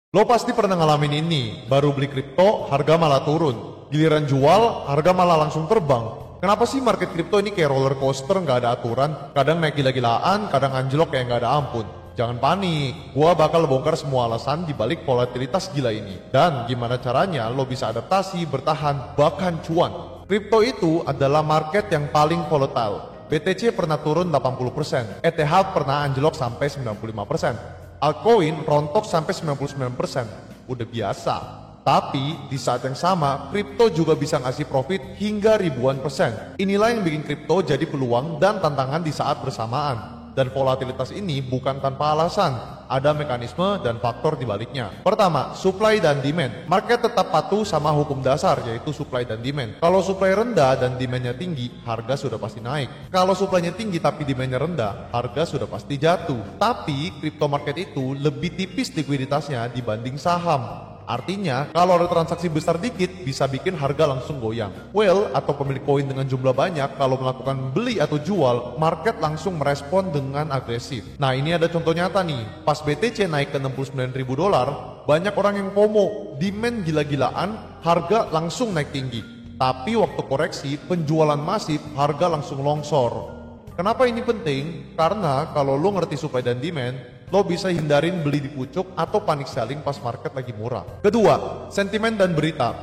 Lo pasti pernah ngalamin ini, baru beli kripto, harga malah turun. Giliran jual, harga malah langsung terbang. Kenapa sih market kripto ini kayak roller coaster, nggak ada aturan, kadang naik gila-gilaan, kadang anjlok kayak nggak ada ampun. Jangan panik, gua bakal bongkar semua alasan di balik volatilitas gila ini. Dan gimana caranya lo bisa adaptasi, bertahan, bahkan cuan. Kripto itu adalah market yang paling volatile. BTC pernah turun 80%, ETH pernah anjlok sampai 95%. Altcoin rontok sampai 99%, udah biasa. Tapi di saat yang sama, kripto juga bisa ngasih profit hingga ribuan persen. Inilah yang bikin kripto jadi peluang dan tantangan di saat bersamaan. Dan volatilitas ini bukan tanpa alasan, ada mekanisme dan faktor di baliknya. Pertama, supply dan demand. Market tetap patuh sama hukum dasar, yaitu supply dan demand. Kalau supply rendah dan demandnya tinggi, harga sudah pasti naik. Kalau supply-nya tinggi tapi demandnya rendah, harga sudah pasti jatuh. Tapi, crypto market itu lebih tipis likuiditasnya dibanding saham. Artinya, kalau ada transaksi besar dikit, bisa bikin harga langsung goyang. Whale atau pemilik koin dengan jumlah banyak, kalau melakukan beli atau jual, market langsung merespon dengan agresif. Nah, ini ada contoh nyata nih. Pas BTC naik ke $69.000, banyak orang yang FOMO, demand gila-gilaan, harga langsung naik tinggi. Tapi waktu koreksi, penjualan masif, harga langsung longsor. Kenapa ini penting? Karena kalau lo ngerti supply dan demand, lo bisa hindarin beli di pucuk atau panic selling pas market lagi murah. Kedua, sentimen dan berita.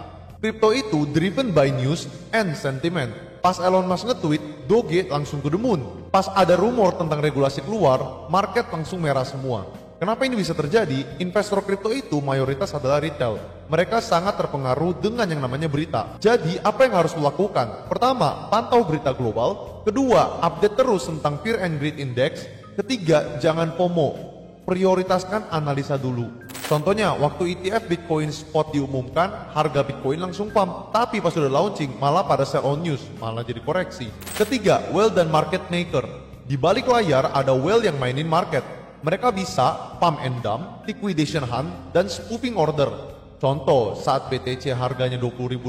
Crypto itu driven by news and sentiment. Pas Elon Musk nge-tweet, Doge langsung to the moon. Pas ada rumor tentang regulasi keluar, market langsung merah semua. Kenapa ini bisa terjadi? Investor kripto itu mayoritas adalah retail. Mereka sangat terpengaruh dengan yang namanya berita. Jadi, apa yang harus lo lakukan? Pertama, pantau berita global. Kedua, update terus tentang Fear and Greed Index. Ketiga, jangan FOMO. Prioritaskan analisa dulu. Contohnya, waktu ETF Bitcoin Spot diumumkan, harga Bitcoin langsung pump. Tapi pas sudah launching, malah pada sell on news, malah jadi koreksi. Ketiga, whale dan market maker. Di balik layar ada whale yang mainin market. Mereka bisa pump and dump, liquidation hunt, dan spoofing order. Contoh, saat BTC harganya $20.000,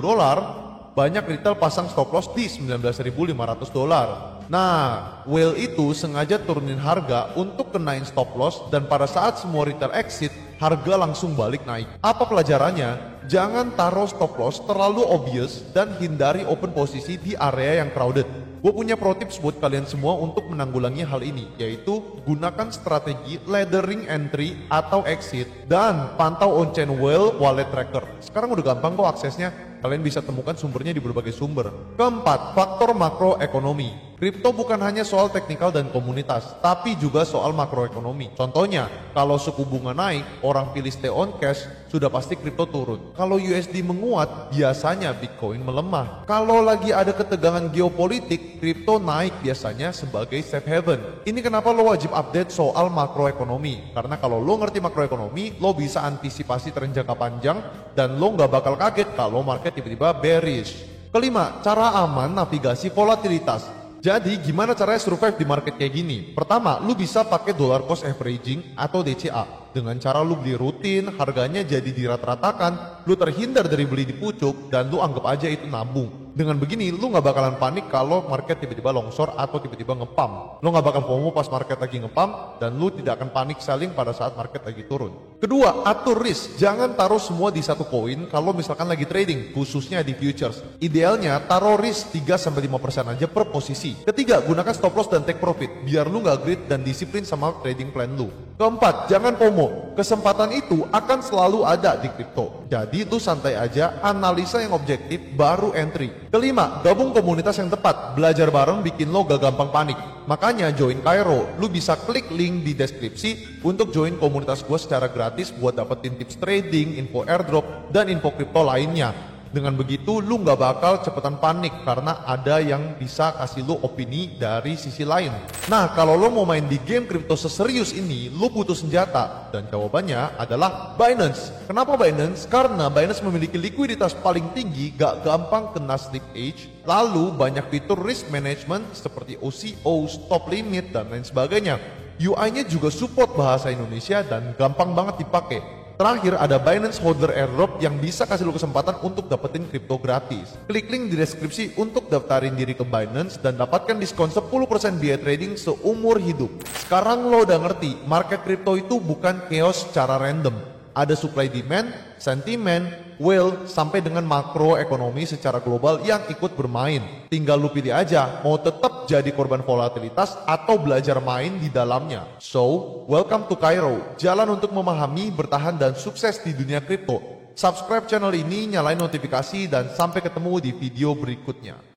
banyak retail pasang stop loss di $19.500. Nah, whale itu sengaja turunin harga untuk kenain stop loss dan pada saat semua retail exit, harga langsung balik naik. Apa pelajarannya? Jangan taruh stop loss terlalu obvious dan hindari open posisi di area yang crowded. Gue punya pro tips buat kalian semua untuk menanggulangi hal ini, yaitu gunakan strategi laddering entry atau exit dan pantau on-chain whale wallet tracker. Sekarang udah gampang kok aksesnya, kalian bisa temukan sumbernya di berbagai sumber. Keempat, faktor makroekonomi. Kripto bukan hanya soal teknikal dan komunitas, tapi juga soal makroekonomi. Contohnya, kalau suku bunga naik, orang pilih stay on cash, sudah pasti kripto turun. Kalau USD menguat, biasanya Bitcoin melemah. Kalau lagi ada ketegangan geopolitik, kripto naik biasanya sebagai safe haven. Ini kenapa lo wajib update soal makroekonomi. Karena kalau lo ngerti makroekonomi, lo bisa antisipasi tren jangka panjang, dan lo nggak bakal kaget kalau market tiba-tiba bearish. Kelima, cara aman navigasi volatilitas. Jadi gimana caranya survive di market kayak gini? Pertama, lu bisa pakai dollar cost averaging atau DCA. Dengan cara lu beli rutin, harganya jadi dirata-ratakan, lu terhindar dari beli di pucuk, dan lu anggap aja itu nabung. Dengan begini, lu gak bakalan panik kalau market tiba-tiba longsor atau tiba-tiba ngepump. Lu gak bakal FOMO pas market lagi ngepump, dan lu tidak akan panik selling pada saat market lagi turun. Kedua, atur risk. Jangan taruh semua di satu koin kalau misalkan lagi trading, khususnya di futures. Idealnya, taruh risk 3-5% aja per posisi. Ketiga, gunakan stop loss dan take profit, biar lu gak greed dan disiplin sama trading plan lu. Keempat, jangan FOMO. Kesempatan itu akan selalu ada di kripto. Jadi lu santai aja, analisa yang objektif, baru entry. Kelima, gabung komunitas yang tepat. Belajar bareng bikin lo gak gampang panik. Makanya join Cairo. Lu bisa klik link di deskripsi untuk join komunitas gue secara gratis buat dapetin tips trading, info airdrop, dan info kripto lainnya. Dengan begitu lu gak bakal cepetan panik karena ada yang bisa kasih lu opini dari sisi lain. Nah, kalau lu mau main di game kripto seserius ini, lu butuh senjata. Dan jawabannya adalah Binance. Kenapa Binance? Karena Binance memiliki likuiditas paling tinggi, gak gampang kena slippage. Lalu banyak fitur risk management seperti OCO, stop limit, dan lain sebagainya. UI-nya juga support bahasa Indonesia dan gampang banget dipakai. Terakhir ada Binance Holder Airdrop yang bisa kasih lo kesempatan untuk dapetin kripto gratis. Klik link di deskripsi untuk daftarin diri ke Binance dan dapatkan diskon 10% biaya trading seumur hidup. Sekarang lo udah ngerti, market kripto itu bukan chaos secara random. Ada supply demand, sentimen, will, sampai dengan makroekonomi secara global yang ikut bermain. Tinggal lu pilih aja, mau tetap jadi korban volatilitas atau belajar main di dalamnya. So, welcome to Cairo, jalan untuk memahami, bertahan, dan sukses di dunia kripto. Subscribe channel ini, nyalain notifikasi, dan sampai ketemu di video berikutnya.